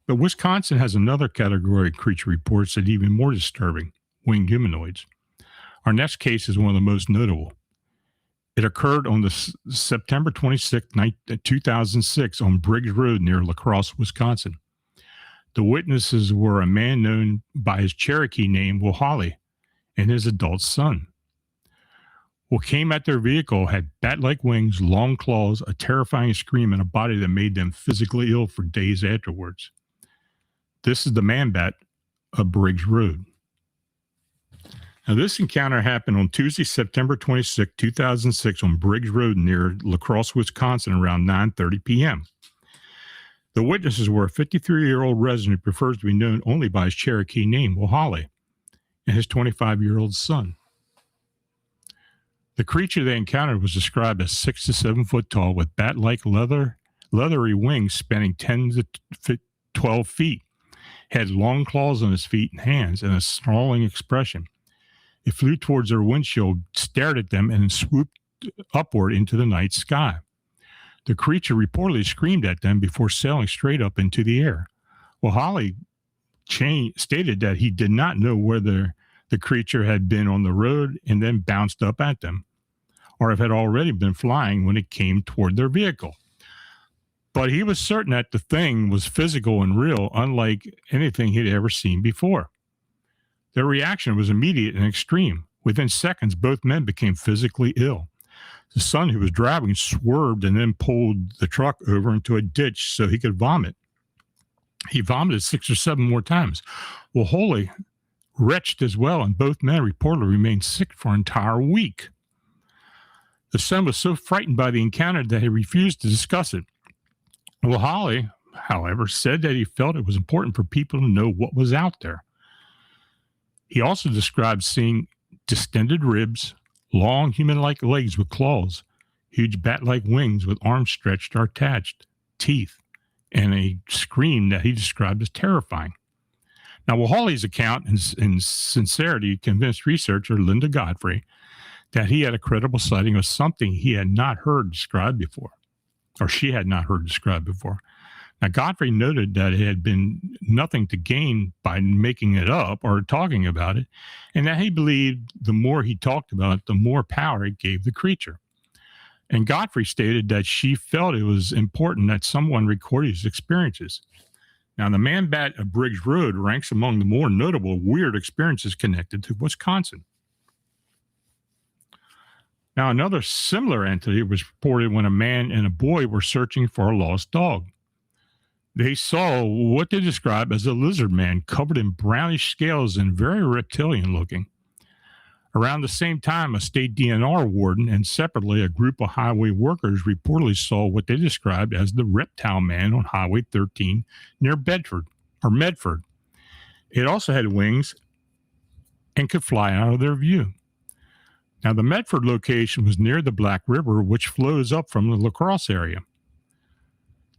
But Wisconsin has another category of creature reports that are even more disturbing, winged humanoids. Our next case is one of the most notable. It occurred on the September 26, 2006 on Briggs Road near La Crosse, Wisconsin. The witnesses were a man known by his Cherokee name, Will Holly, and his adult son. What came at their vehicle had bat-like wings, long claws, a terrifying scream, and a body that made them physically ill for days afterwards. This is the Man-Bat of Briggs Road. Now, this encounter happened on Tuesday, September 26, 2006, on Briggs Road near La Crosse, Wisconsin, around 9:30 p.m. The witnesses were a 53-year-old resident who prefers to be known only by his Cherokee name, Will Holly, and his 25-year-old son. The creature they encountered was described as 6 to 7 foot tall with bat-like leathery wings spanning 10 to 12 feet, had long claws on his feet and hands, and a snarling expression. It flew towards their windshield, stared at them, and swooped upward into the night sky. The creature reportedly screamed at them before sailing straight up into the air. Well, Holly stated that he did not know whether the creature had been on the road and then bounced up at them, or if it had already been flying when it came toward their vehicle. But he was certain that the thing was physical and real, unlike anything he'd ever seen before. Their reaction was immediate and extreme. Within seconds, both men became physically ill. The son who was driving swerved and then pulled the truck over into a ditch so he could vomit. He vomited 6 or 7 more times. Well, Holly retched as well, and both men reportedly remained sick for an entire week. The son was so frightened by the encounter that he refused to discuss it. Well, Holly, however, said that he felt it was important for people to know what was out there. He also described seeing distended ribs, long human-like legs with claws, huge bat-like wings with arms stretched or attached, teeth, and a scream that he described as terrifying. Now, Will Holly's account and sincerity convinced researcher Linda Godfrey that he had a credible sighting of something he had not heard described before, or she had not heard described before. Now, Godfrey noted that it had been nothing to gain by making it up or talking about it, and that he believed the more he talked about it, the more power it gave the creature. And Godfrey stated that she felt it was important that someone record his experiences. Now, the Man-Bat of Briggs Road ranks among the more notable weird experiences connected to Wisconsin. Now, another similar entity was reported when a man and a boy were searching for a lost dog. They saw what they described as a lizard man covered in brownish scales and very reptilian looking. Around the same time, a state DNR warden and separately a group of highway workers reportedly saw what they described as the reptile man on Highway 13 near Medford. It also had wings and could fly out of their view. Now, the Medford location was near the Black River, which flows up from the La Crosse area.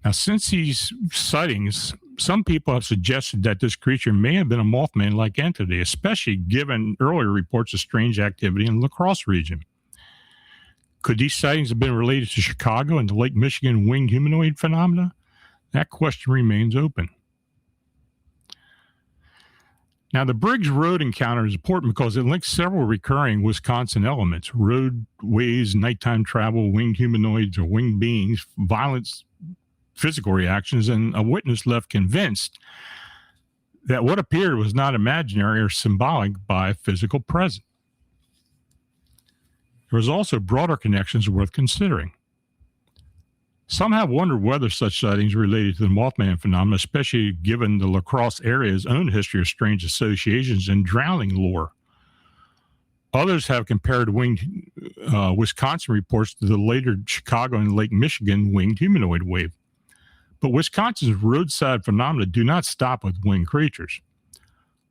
Now, since these sightings, some people have suggested that this creature may have been a Mothman-like entity, especially given earlier reports of strange activity in the La Crosse region. Could these sightings have been related to Chicago and the Lake Michigan winged humanoid phenomena? That question remains open. Now, the Briggs Road encounter is important because it links several recurring Wisconsin elements: roadways, nighttime travel, winged humanoids or winged beings, violence, physical reactions, and a witness left convinced that what appeared was not imaginary or symbolic by a physical presence. There was also broader connections worth considering. Some have wondered whether such sightings are related to the Mothman phenomenon, especially given the La Crosse area's own history of strange associations and drowning lore. Others have compared winged Wisconsin reports to the later Chicago and Lake Michigan winged humanoid wave. But Wisconsin's roadside phenomena do not stop with winged creatures.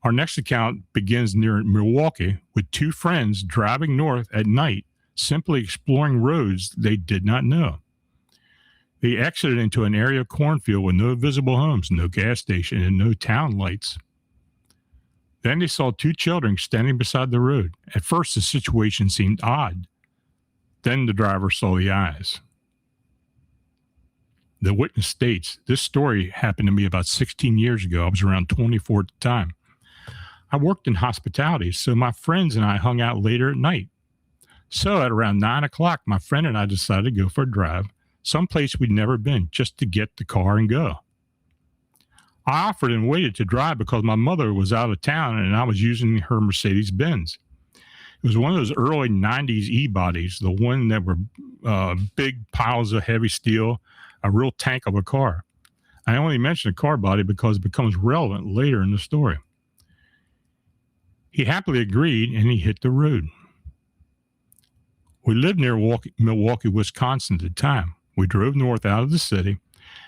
Our next account begins near Milwaukee with 2 friends driving north at night, simply exploring roads they did not know. They exited into an area of cornfield with no visible homes, no gas station, and no town lights. Then they saw 2 children standing beside the road. At first, the situation seemed odd. Then the driver saw the eyes. The witness states, "This story happened to me about 16 years ago. I was around 24 at the time. I worked in hospitality, so my friends and I hung out later at night. So at around 9 o'clock, my friend and I decided to go for a drive, someplace we'd never been, just to get the car and go. I offered and waited to drive because my mother was out of town and I was using her Mercedes Benz. It was one of those early 90s E-bodies, the one that were big piles of heavy steel, a real tank of a car. I only mention a car body because it becomes relevant later in the story. He happily agreed and he hit the road. We lived near Milwaukee, Wisconsin at the time. We drove north out of the city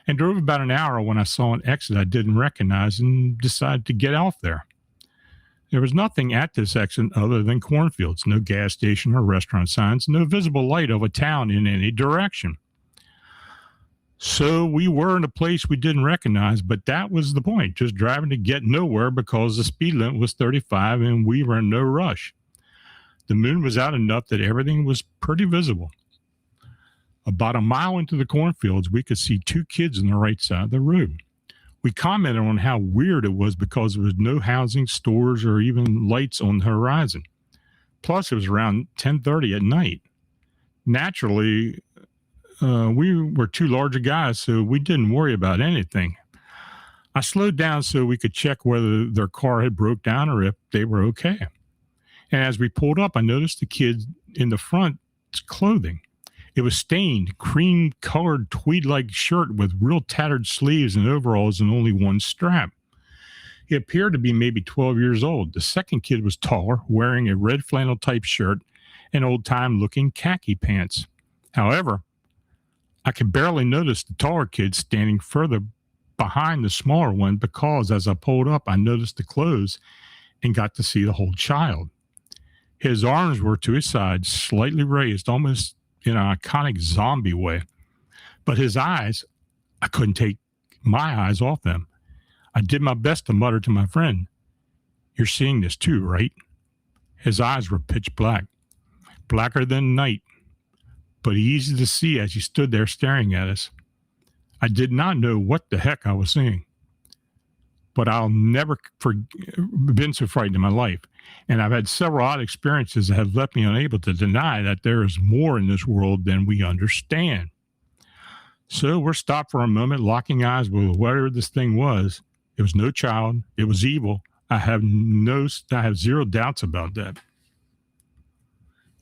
and drove about an hour when I saw an exit I didn't recognize and decided to get off there. There was nothing at this exit other than cornfields, no gas station or restaurant signs, no visible light of a town in any direction. So we were in a place we didn't recognize, but that was the point, just driving to get nowhere because the speed limit was 35 and we were in no rush. The moon was out enough that everything was pretty visible. About a mile into the cornfields, we could see two kids on the right side of the road. We commented on how weird it was because there was no housing, stores, or even lights on the horizon. Plus, it was around 10:30 at night. Naturally, we were too large a guys, so we didn't worry about anything. I slowed down so we could check whether their car had broke down or if they were okay. And as we pulled up, I noticed the kid in the front's clothing. It was stained, cream-colored tweed-like shirt with real tattered sleeves and overalls and only one strap. He appeared to be maybe 12 years old. The second kid was taller, wearing a red flannel-type shirt and old-time-looking khaki pants. However, I could barely notice the taller kid standing further behind the smaller one because as I pulled up, I noticed the clothes and got to see the whole child. His arms were to his sides, slightly raised, almost in an iconic zombie way. But his eyes, I couldn't take my eyes off them. I did my best to mutter to my friend, "You're seeing this too, right?" His eyes were pitch black, blacker than night, but easy to see as he stood there staring at us. I did not know what the heck I was seeing, but I'll never been so frightened in my life. And I've had several odd experiences that have left me unable to deny that there is more in this world than we understand. So we're stopped for a moment, locking eyes with whatever this thing was. It was no child. It was evil. I have zero doubts about that.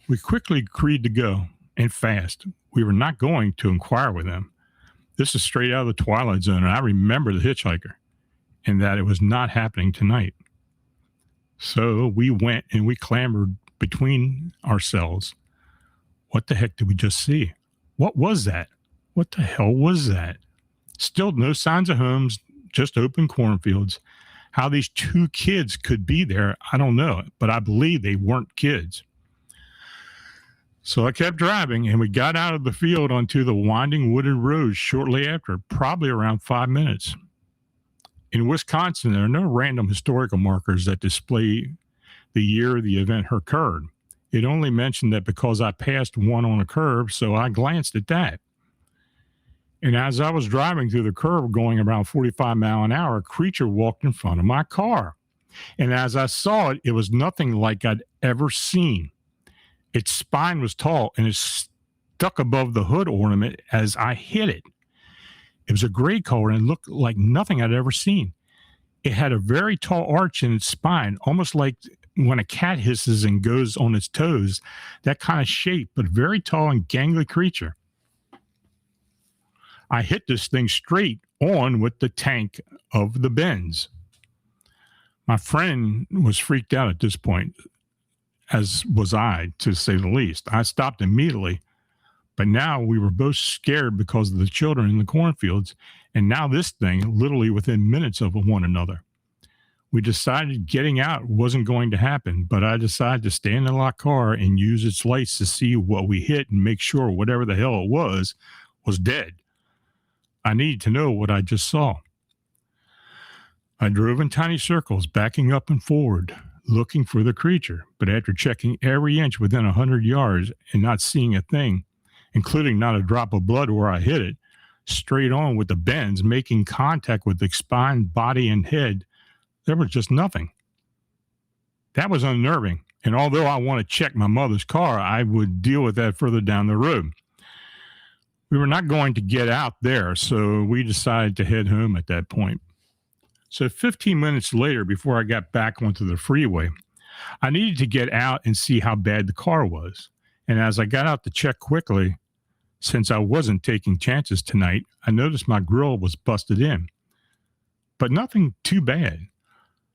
We quickly agreed to go, and fast. We were not going to inquire with them. This is straight out of the Twilight Zone, and I remember the hitchhiker, and that it was not happening tonight. So we went and we clamored between ourselves. What the heck did we just see? What was that? What the hell was that? Still no signs of homes, just open cornfields. How these two kids could be there, I don't know, but I believe they weren't kids. So I kept driving, and we got out of the field onto the winding wooded road shortly after, probably around 5 minutes. In Wisconsin, there are no random historical markers that display the year the event occurred. It only mentioned that because I passed one on a curve, so I glanced at that. And as I was driving through the curve going around 45 miles an hour, a creature walked in front of my car. And as I saw it, it was nothing like I'd ever seen. Its spine was tall, and it stuck above the hood ornament as I hit it. It was a gray color and looked like nothing I'd ever seen. It had a very tall arch in its spine, almost like when a cat hisses and goes on its toes, that kind of shape, but very tall and gangly creature. I hit this thing straight on with the tank of the Benz. My friend was freaked out at this point, as was I, to say the least. I stopped immediately. But now we were both scared because of the children in the cornfields, and now this thing, literally within minutes of one another. We decided getting out wasn't going to happen, but I decided to stay in the locked car and use its lights to see what we hit and make sure whatever the hell it was dead. I needed to know what I just saw. I drove in tiny circles, backing up and forward, looking for the creature, but after checking every inch within 100 yards and not seeing a thing, including not a drop of blood where I hit it, straight on with the Benz, making contact with the spine, body, and head, there was just nothing. That was unnerving, and although I want to check my mother's car, I would deal with that further down the road. We were not going to get out there, so we decided to head home at that point. So 15 minutes later, before I got back onto the freeway, I needed to get out and see how bad the car was. And as I got out to check quickly, since I wasn't taking chances tonight, I noticed my grill was busted in, but nothing too bad.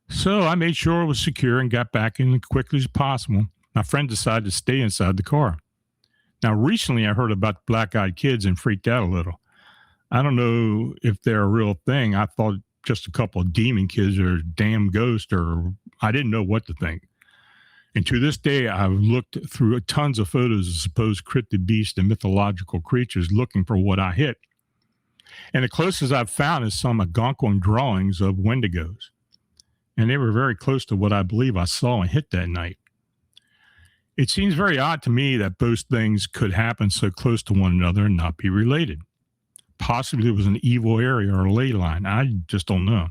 So I made sure it was secure and got back in as quickly as possible. My friend decided to stay inside the car. Now, recently I heard about the black-eyed kids and freaked out a little. I don't know if they're a real thing. I thought just a couple of demon kids or damn ghosts, or I didn't know what to think. And to this day, I've looked through tons of photos of supposed cryptid beasts and mythological creatures looking for what I hit. And the closest I've found is some Algonquin drawings of wendigos. And they were very close to what I believe I saw and hit that night. It seems very odd to me that both things could happen so close to one another and not be related. Possibly it was an evil area or a ley line. I just don't know.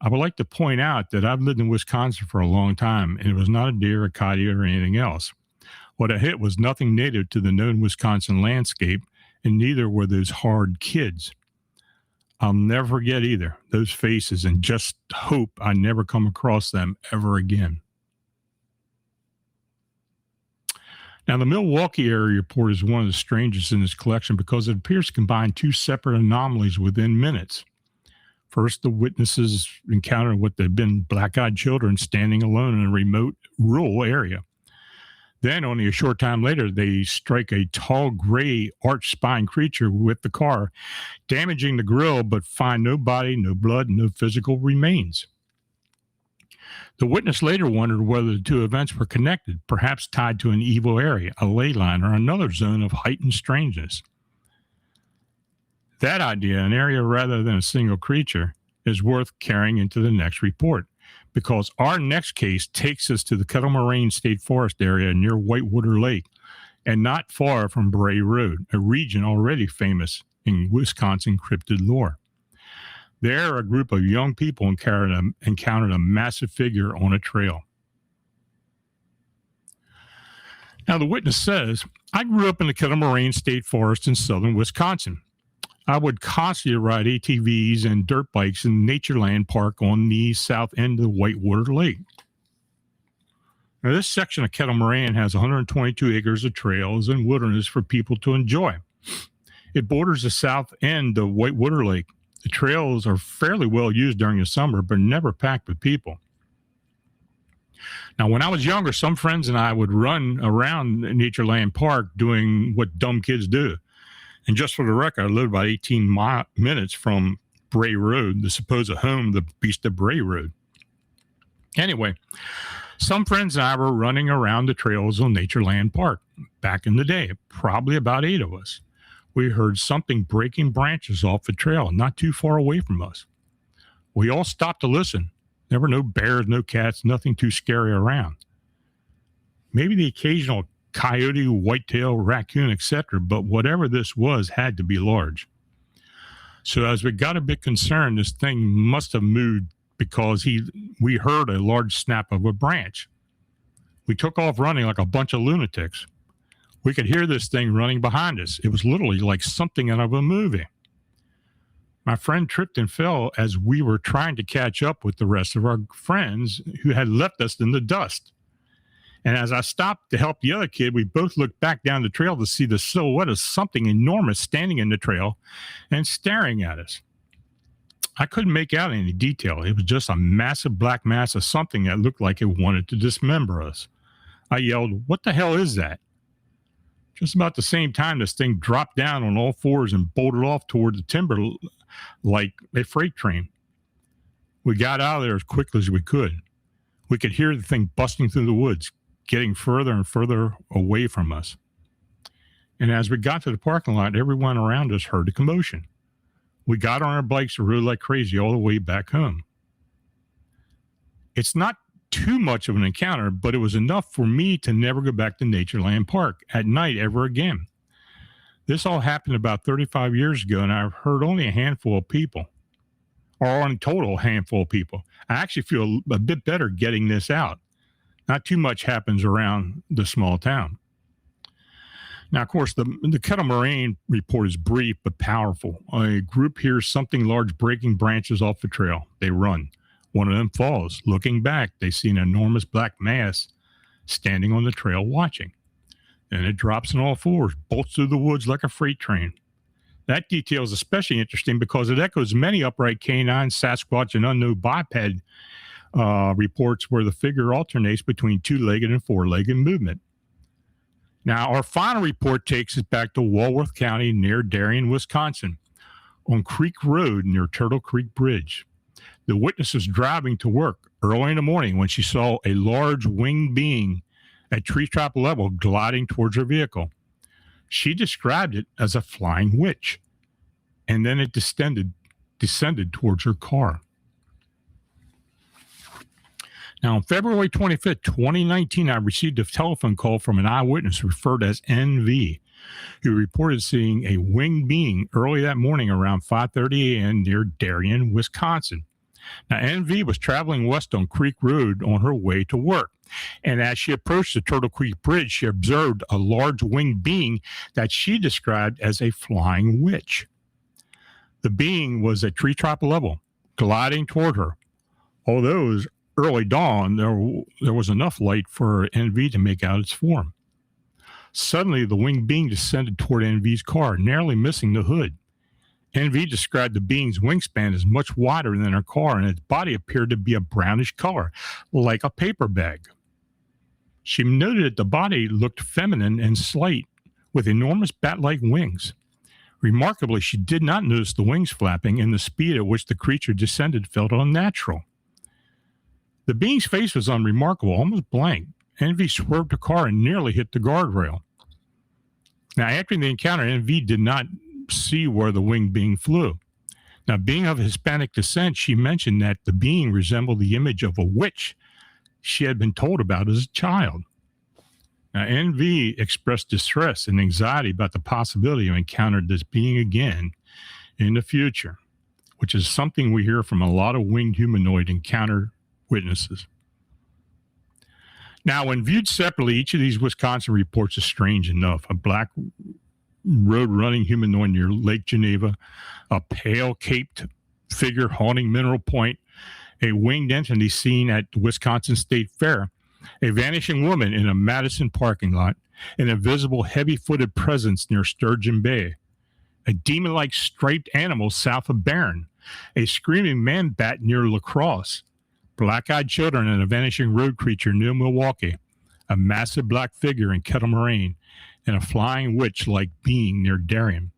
I would like to point out that I've lived in Wisconsin for a long time, and it was not a deer, a coyote, or anything else. What I hit was nothing native to the known Wisconsin landscape, and neither were those hard kids. I'll never forget either those faces, and just hope I never come across them ever again. Now, the Milwaukee area report is one of the strangest in this collection because it appears to combine two separate anomalies within minutes. First, the witnesses encountered what had been black-eyed children standing alone in a remote rural area. Then, only a short time later, they strike a tall, gray, arch-spine creature with the car, damaging the grill, but find no body, no blood, no physical remains. The witness later wondered whether the two events were connected, perhaps tied to an evil area, a ley line, or another zone of heightened strangeness. That idea, an area rather than a single creature, is worth carrying into the next report, because our next case takes us to the Kettle Moraine State Forest area near Whitewater Lake, and not far from Bray Road, a region already famous in Wisconsin cryptid lore. There, a group of young people encountered a massive figure on a trail. Now, the witness says, I grew up in the Kettle Moraine State Forest in southern Wisconsin. I would constantly ride ATVs and dirt bikes in Natureland Park on the south end of Whitewater Lake. Now, this section of Kettle Moraine has 122 acres of trails and wilderness for people to enjoy. It borders the south end of Whitewater Lake. The trails are fairly well used during the summer, but never packed with people. Now, when I was younger, some friends and I would run around Natureland Park doing what dumb kids do. And just for the record, I lived about 18 minutes from Bray Road, the supposed home of the Beast of Bray Road. Anyway, some friends and I were running around the trails on Natureland Park back in the day, probably about 8 of us. We heard something breaking branches off the trail not too far away from us. We all stopped to listen. There were no bears, no cats, nothing too scary around. Maybe the occasional coyote, whitetail, raccoon, etc., but whatever this was had to be large. So as we got a bit concerned, this thing must have moved because we heard a large snap of a branch. We took off running like a bunch of lunatics. We could hear this thing running behind us. It was literally like something out of a movie. My friend tripped and fell as we were trying to catch up with the rest of our friends who had left us in the dust. And as I stopped to help the other kid, we both looked back down the trail to see the silhouette of something enormous standing in the trail and staring at us. I couldn't make out any detail. It was just a massive black mass of something that looked like it wanted to dismember us. I yelled, "What the hell is that?" Just about the same time, this thing dropped down on all fours and bolted off toward the timber like a freight train. We got out of there as quickly as we could. We could hear the thing busting through the woods, getting further and further away from us. And as we got to the parking lot, everyone around us heard the commotion. We got on our bikes and rode like crazy all the way back home. It's not too much of an encounter, but it was enough for me to never go back to Natureland Park at night ever again. This all happened about 35 years ago, and I've heard only a handful of people, or in total, a handful of people. I actually feel a bit better getting this out. Not too much happens around the small town. Now, of course, the Kettle Moraine report is brief but powerful. A group hears something large breaking branches off the trail. They run. One of them falls. Looking back, they see an enormous black mass standing on the trail watching. Then it drops on all fours, bolts through the woods like a freight train. That detail is especially interesting because it echoes many upright canine, Sasquatch, and unknown biped reports where the figure alternates between two-legged and four-legged movement. Now, our final report takes us back to Walworth County near Darien, Wisconsin, on Creek Road near Turtle Creek Bridge. The witness was driving to work early in the morning when she saw a large winged being at treetop level gliding towards her vehicle. She described it as a flying witch, and then it descended towards her car. Now, on February 25th, 2019, I received a telephone call from an eyewitness referred as NV, who reported seeing a winged being early that morning around 5:30 a.m. near Darien, Wisconsin. Now, NV was traveling west on Creek Road on her way to work, and as she approached the Turtle Creek Bridge, she observed a large winged being that she described as a flying witch. The being was at treetop level, gliding toward her. Although it was early dawn, there was enough light for NV to make out its form. Suddenly, the winged being descended toward NV's car, narrowly missing the hood. NV described the being's wingspan as much wider than her car, and its body appeared to be a brownish color, like a paper bag. She noted that the body looked feminine and slight, with enormous bat-like wings. Remarkably, she did not notice the wings flapping, and the speed at which the creature descended felt unnatural. The being's face was unremarkable, almost blank. NV swerved the car and nearly hit the guardrail. Now, after the encounter, NV did not see where the winged being flew. Now, being of Hispanic descent, she mentioned that the being resembled the image of a witch she had been told about as a child. Now, NV expressed distress and anxiety about the possibility of encountering this being again in the future, which is something we hear from a lot of winged humanoid encounter witnesses. Now, when viewed separately, each of these Wisconsin reports is strange enough. A black road-running humanoid near Lake Geneva, a pale caped figure haunting Mineral Point, a winged entity seen at the Wisconsin State Fair, a vanishing woman in a Madison parking lot, an invisible heavy-footed presence near Sturgeon Bay, a demon-like striped animal south of Barron, a screaming man-bat near Crosse, black-eyed children and a vanishing road creature near Milwaukee, a massive black figure in Kettle Moraine, and a flying witch-like being near Darien.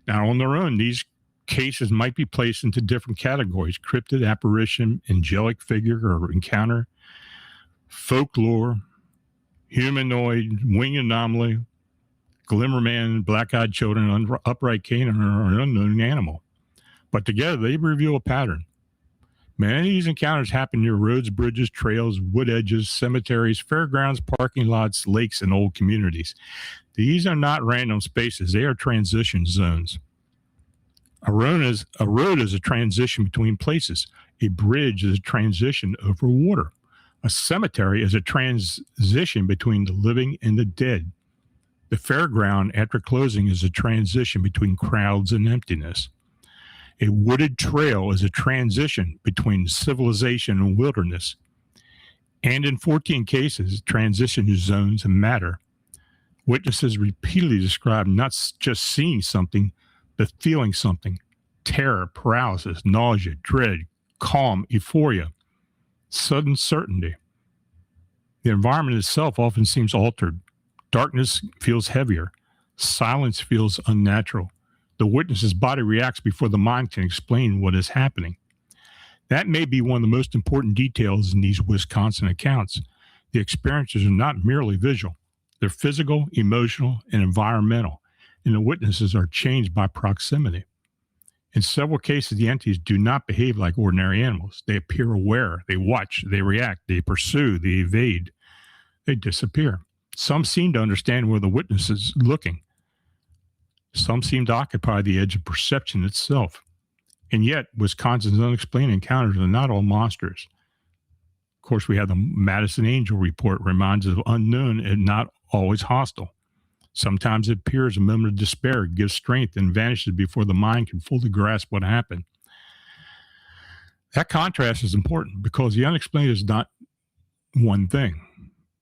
Now, on their own, these cases might be placed into different categories: cryptid, apparition, angelic figure or encounter, folklore, humanoid, winged anomaly, Glimmer Man, black-eyed children, upright canine, or an unknown animal. But together, they reveal a pattern. Many of these encounters happen near roads, bridges, trails, wood edges, cemeteries, fairgrounds, parking lots, lakes, and old communities. These are not random spaces. They are transition zones. A road is a transition between places. A bridge is a transition over water. A cemetery is a transition between the living and the dead. The fairground after closing is a transition between crowds and emptiness. A wooded trail is a transition between civilization and wilderness. And in 14 cases, transition zones matter. Witnesses repeatedly describe not just seeing something, but feeling something: terror, paralysis, nausea, dread, calm, euphoria, sudden certainty. The environment itself often seems altered. Darkness feels heavier. Silence feels unnatural. The witness's body reacts before the mind can explain what is happening. That may be one of the most important details in these Wisconsin accounts. The experiences are not merely visual. They're physical, emotional, and environmental, and the witnesses are changed by proximity. In several cases, the entities do not behave like ordinary animals. They appear aware, they watch, they react, they pursue, they evade, they disappear. Some seem to understand where the witness is looking. Some seem to occupy the edge of perception itself. And yet, Wisconsin's unexplained encounters are not all monsters. Of course, we have the Madison Angel report, reminds us of unknown and not always hostile. Sometimes it appears a moment of despair, gives strength, and vanishes before the mind can fully grasp what happened. That contrast is important because the unexplained is not one thing.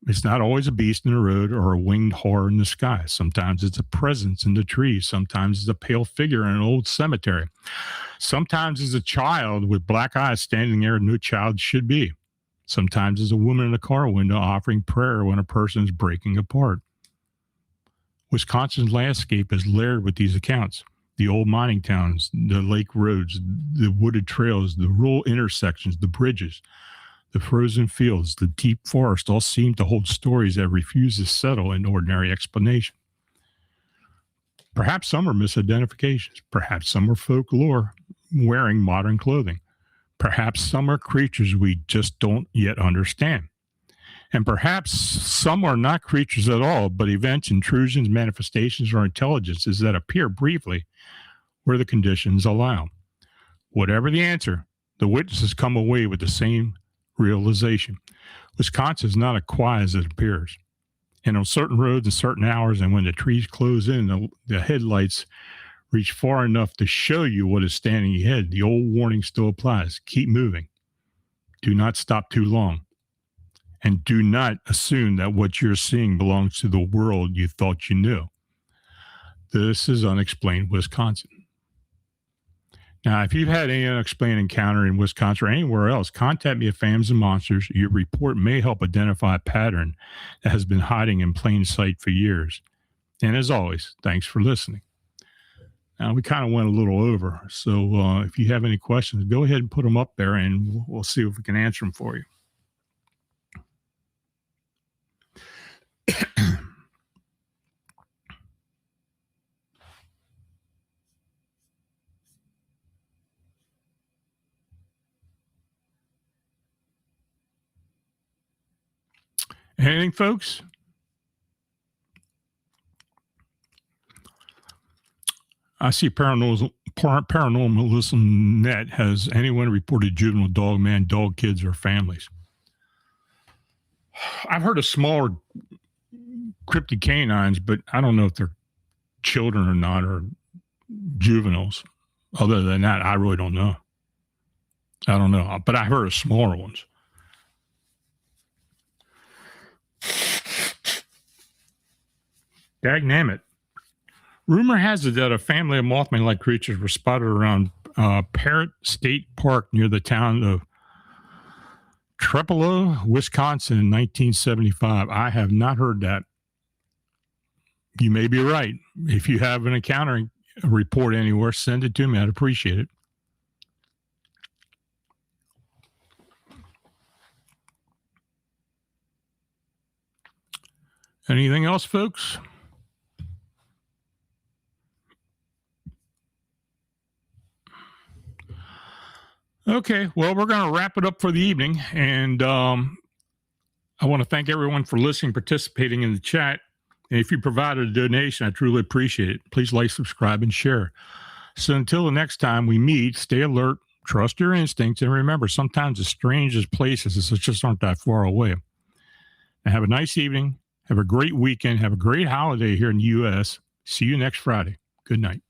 It's not always a beast in the road or a winged horror in the sky. Sometimes it's a presence in the trees. Sometimes it's a pale figure in an old cemetery. Sometimes it's a child with black eyes standing there no child should be. Sometimes it's a woman in a car window offering prayer when a person is breaking apart. Wisconsin's landscape is layered with these accounts. The old mining towns, the lake roads, the wooded trails, the rural intersections, the bridges, the frozen fields, the deep forest all seem to hold stories that refuse to settle in ordinary explanation. Perhaps some are misidentifications. Perhaps some are folklore wearing modern clothing. Perhaps some are creatures we just don't yet understand. And perhaps some are not creatures at all, but events, intrusions, manifestations, or intelligences that appear briefly where the conditions allow. Whatever the answer, the witnesses come away with the same realization. Wisconsin is not as quiet as it appears. And on certain roads and certain hours, and when the trees close in, the headlights reach far enough to show you what is standing ahead, the old warning still applies. Keep moving. Do not stop too long. And do not assume that what you're seeing belongs to the world you thought you knew. This is Unexplained Wisconsin. Now, if you've had any unexplained encounter in Wisconsin or anywhere else, contact me at Fams and Monsters. Your report may help identify a pattern that has been hiding in plain sight for years. And as always, thanks for listening. Now, we kind of went a little over, so if you have any questions, go ahead and put them up there, and we'll see if we can answer them for you. Anything, folks? I see Paranormalism Net. Has anyone reported juvenile dog man, dog kids, or families? I've heard of smaller cryptid canines, but I don't know if they're children or not, or juveniles. Other than that, I really don't know. I don't know, but I heard of smaller ones. Dagnammit. Rumor has it that a family of Mothman-like creatures were spotted around Parrott State Park near the town of Trepolo, Wisconsin in 1975. I have not heard that. You may be right. If you have an encounter report anywhere, send it to me. I'd appreciate it. Anything else, folks? Okay, well, we're going to wrap it up for the evening. And I want to thank everyone for listening, participating in the chat. And if you provided a donation, I truly appreciate it. Please like, subscribe, and share. So until the next time we meet, stay alert, trust your instincts, and remember, sometimes the strangest places just aren't that far away. And have a nice evening. Have a great weekend. Have a great holiday here in the U.S. See you next Friday. Good night.